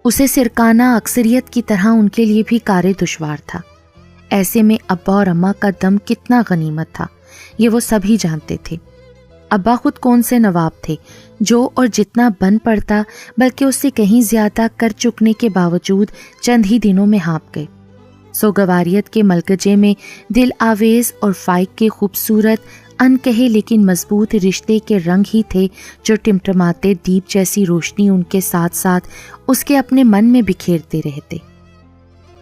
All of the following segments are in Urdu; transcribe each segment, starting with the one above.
اسے سرکانہ اکثریت کی طرح ان کے لیے بھی کار دشوار تھا۔ ایسے میں ابا اور اماں کا دم کتنا غنیمت تھا یہ وہ سبھی جانتے تھے۔ ابا خود کون سے نواب تھے جو اور جتنا بن پڑتا بلکہ اس سے کہیں زیادہ کر چکنے کے باوجود چند ہی دنوں میں ہانپ گئے۔ سوگواریت کے ملگجے میں دل آویز اور فائق کے خوبصورت ان کہے لیکن مضبوط رشتے کے رنگ ہی تھے جو ٹمٹماتے دیپ جیسی روشنی ان کے ساتھ ساتھ اس کے اپنے من میں بکھیرتے رہتے۔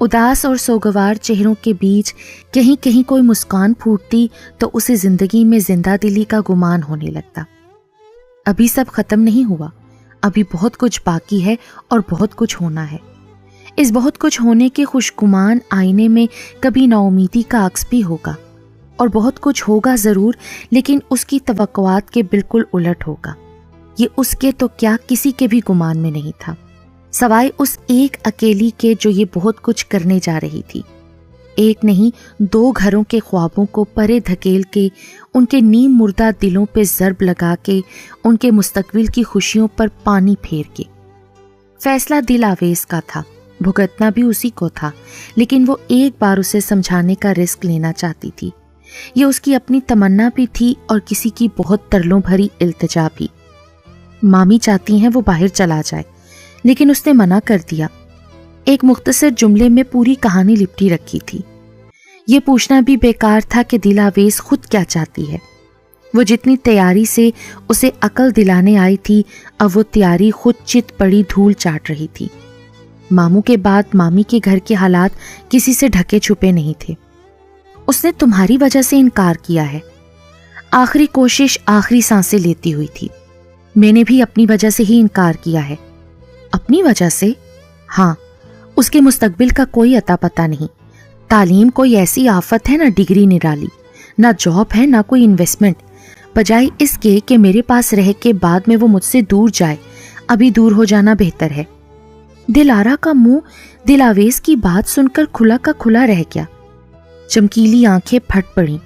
اداس اور سوگوار چہروں کے بیچ کہیں کہیں کوئی مسکان پھوٹتی تو اسے زندگی میں زندہ دلی کا گمان ہونے لگتا۔ ابھی سب ختم نہیں ہوا، ابھی بہت کچھ باقی ہے اور بہت کچھ ہونا ہے۔ اس بہت کچھ ہونے کے خوشگمان آئینے میں کبھی نا امیدی کا عکس بھی ہوگا، اور بہت کچھ ہوگا ضرور لیکن اس کی توقعات کے بالکل الٹ ہوگا۔ یہ اس کے تو کیا کسی کے بھی گمان میں نہیں تھا، سوائے اس ایک اکیلی کے جو یہ بہت کچھ کرنے جا رہی تھی۔ ایک نہیں 2 گھروں کے خوابوں کو پرے دھکیل کے، ان کے نیم مردہ دلوں پہ ضرب لگا کے، ان کے مستقبل کی خوشیوں پر پانی پھیر کے۔ فیصلہ دل آویز کا تھا، بھگتنا بھی اسی کو تھا، لیکن وہ ایک بار اسے سمجھانے کا رسک لینا چاہتی تھی۔ یہ اس کی اپنی تمنا بھی تھی اور کسی کی بہت ترلوں بھری التجا بھی۔ مامی چاہتی ہیں وہ باہر چلا جائے، لیکن اس نے منع کر دیا۔ ایک مختصر جملے میں پوری کہانی لپٹی رکھی تھی۔ یہ پوچھنا بھی بیکار تھا کہ دل آویز خود کیا چاہتی ہے۔ وہ جتنی تیاری سے اسے عقل دلانے آئی تھی، اب وہ تیاری خود چت پڑی دھول چاٹ رہی تھی۔ ماموں کے بعد مامی کے گھر کے حالات کسی سے ڈھکے چھپے نہیں تھے۔ اس نے تمہاری وجہ سے انکار کیا ہے۔ آخری کوشش آخری سانسیں لیتی ہوئی تھی۔ میں نے بھی اپنی وجہ سے ہی انکار کیا ہے۔ اپنی وجہ سے؟ ہاں، اس کے مستقبل کا کوئی اتا پتہ نہیں۔ تعلیم کوئی ایسی آفت ہے، نہ ڈگری نرالی، نہ جاب ہے، نہ کوئی انویسٹمنٹ۔ بجائے اس کے کہ میرے پاس رہ کے بعد میں وہ مجھ سے دور جائے، ابھی دور ہو جانا بہتر ہے۔ دلارا کا منہ دل آویز کی بات سن کر کھلا کا کھلا رہ گیا۔ چمکیلی آنکھیں پھٹ پڑیں،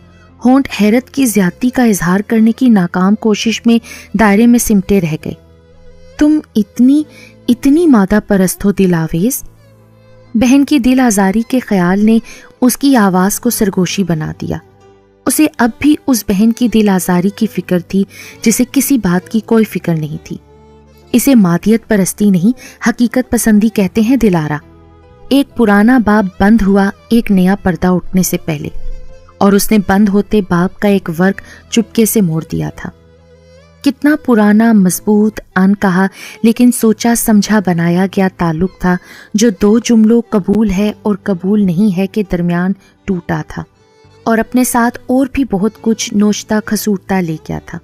ہونٹ حیرت کی زیادتی کا اظہار کرنے کی ناکام کوشش میں دائرے میں سمٹے رہ گئے۔ تم اتنی مادہ پرست ہو دل آویز؟ بہن کی دل آزاری کے خیال نے اس کی آواز کو سرگوشی بنا دیا۔ اسے اب بھی اس بہن کی دل آزاری کی فکر تھی جسے کسی بات کی کوئی فکر نہیں تھی۔ اسے مادیت پرستی نہیں، حقیقت پسندی کہتے ہیں دلارا۔ ایک پرانا باب بند ہوا ایک نیا پردہ اٹھنے سے پہلے، اور اس نے بند ہوتے باب کا ایک ورق چپکے سے موڑ دیا تھا۔ کتنا پرانا، مضبوط، ان کہا لیکن سوچا سمجھا بنایا گیا تعلق تھا جو 2 جملوں قبول ہے اور قبول نہیں ہے کے درمیان ٹوٹا تھا، اور اپنے ساتھ اور بھی بہت کچھ نوچتا کھسوٹتا لے گیا تھا۔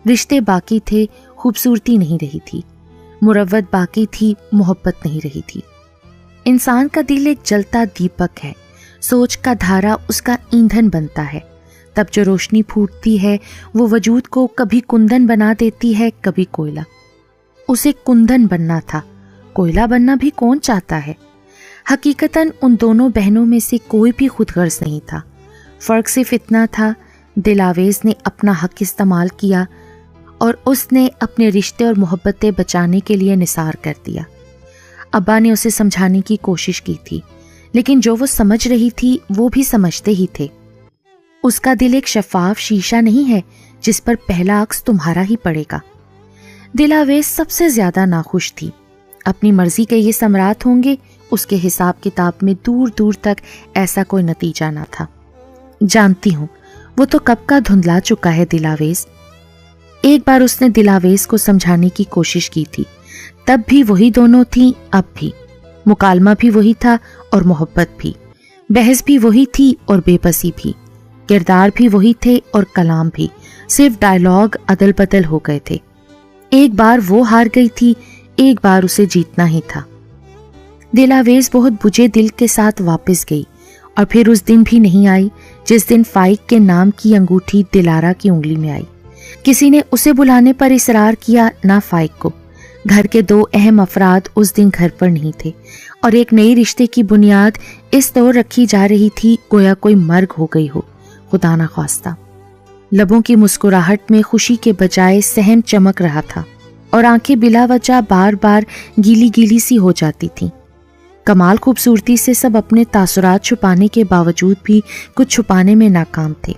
رشتے باقی تھے، خوبصورتی نہیں رہی تھی، مروت باقی تھی، محبت نہیں رہی تھی۔ انسان کا دل ایک جلتا دیپک ہے، سوچ کا دھارا اس کا ایندھن بنتا ہے۔ تب جو روشنی پھوٹتی ہے وہ وجود کو کبھی کندن بنا دیتی ہے، کبھی کوئلہ۔ اسے کندن بننا تھا، کوئلہ بننا بھی کون چاہتا ہے؟ حقیقتاً ان دونوں بہنوں میں سے کوئی بھی خود غرض نہیں تھا۔ فرق صرف اتنا تھا، دل آویز نے اپنا حق استعمال کیا اور اس نے اپنے رشتے اور محبتیں بچانے کے لیے نثار کر دیا۔ ابا نے اسے سمجھانے کی کوشش کی تھی، لیکن جو وہ سمجھ رہی تھی وہ بھی سمجھتے ہی تھے۔ اس کا دل ایک شفاف شیشہ نہیں ہے جس پر پہلا عکس تمہارا ہی پڑے گا۔ دل آویز سب سے زیادہ ناخوش تھی۔ اپنی مرضی کے یہ سمراٹ ہوں گے، اس کے حساب کتاب میں دور دور تک ایسا کوئی نتیجہ نہ تھا۔ جانتی ہوں وہ تو کب کا دھندلا چکا ہے دل آویز۔ ایک بار اس نے دل آویز کو سمجھانے کی کوشش کی تھی، تب بھی وہی دونوں تھیں، اب بھی مکالمہ بھی وہی تھا اور محبت بھی، بحث بھی وہی تھی اور بے بسی بھی، کردار بھی وہی تھے اور کلام بھی، صرف ڈائلاگ عدل بدل ہو گئے تھے۔ ایک بار وہ ہار گئی تھی، ایک بار اسے جیتنا ہی تھا۔ دل آویز بہت بجھے دل کے ساتھ واپس گئی، اور پھر اس دن بھی نہیں آئی جس دن فائق کے نام کی انگوٹھی دلارا کی انگلی میں آئی۔ کسی نے اسے بلانے پر اصرار کیا، نہ فائق کو۔ گھر کے 2 اہم افراد اس دن گھر پر نہیں تھے، اور ایک نئی رشتے کی بنیاد اس طور رکھی جا رہی تھی گویا کوئی مرگ ہو گئی ہو، خدا نخواستہ۔ لبوں کی مسکراہٹ میں خوشی کے بجائے سہم چمک رہا تھا۔ اور آنکھیں بلا وجہ بار بار گیلی گیلی سی ہو جاتی تھیں۔ کمال خوبصورتی سے سب اپنے تاثرات چھپانے کے باوجود بھی کچھ چھپانے میں ناکام تھے۔